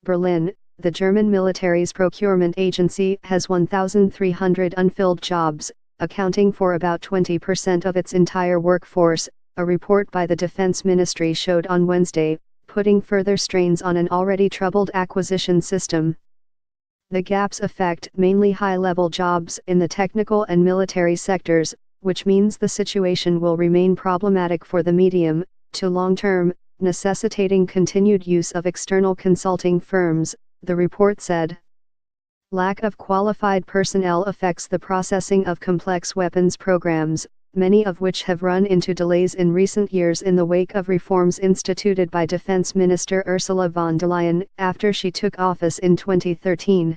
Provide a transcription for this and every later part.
Berlin, the German military's procurement agency has 1,300 unfilled jobs, accounting for about 20% of its entire workforce, a report by the Defense Ministry showed on Wednesday, putting further strains on an already troubled acquisition system. The gaps affect mainly high-level jobs in the technical and military sectors, which means the situation will remain problematic for the medium to long term, necessitating continued use of external consulting firms, the report said. Lack of qualified personnel affects the processing of complex weapons programs, many of which have run into delays in recent years in the wake of reforms instituted by Defense Minister Ursula von der Leyen after she took office in 2013.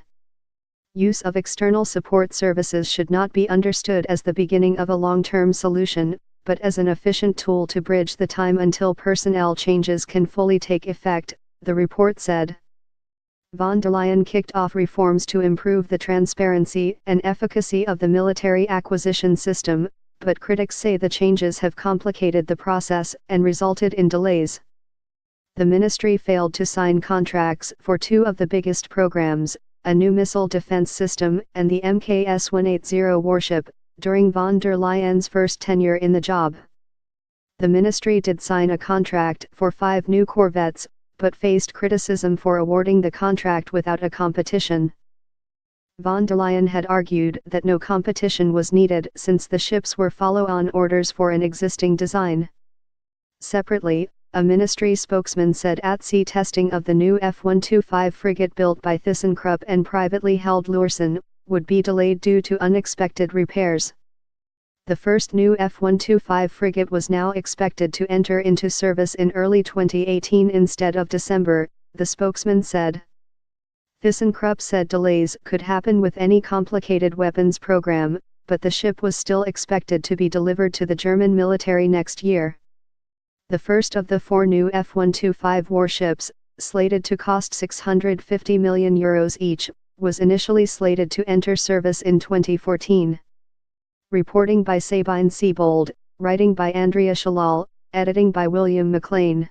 Use of external support services should not be understood as the beginning of a long-term solution, but as an efficient tool to bridge the time until personnel changes can fully take effect, the report said. Von der Leyen kicked off reforms to improve the transparency and efficacy of the military acquisition system, but critics say the changes have complicated the process and resulted in delays. The ministry failed to sign contracts for two of the biggest programs, a new missile defense system and the MKS-180 warship, during von der Leyen's first tenure in the job. The ministry did sign a contract for 5 new corvettes, but faced criticism for awarding the contract without a competition. Von der Leyen had argued that no competition was needed since the ships were follow-on orders for an existing design. Separately, a ministry spokesman said at-sea testing of the new F-125 frigate built by ThyssenKrupp and privately held Lürssen would be delayed due to unexpected repairs. The first new F-125 frigate was now expected to enter into service in early 2018 instead of December, the spokesman said. ThyssenKrupp said delays could happen with any complicated weapons program, but the ship was still expected to be delivered to the German military next year. The first of the 4 new F-125 warships, slated to cost €650 million each, was initially slated to enter service in 2014. Reporting by Sabine Siebold, writing by Andrea Shalal, editing by William McLean.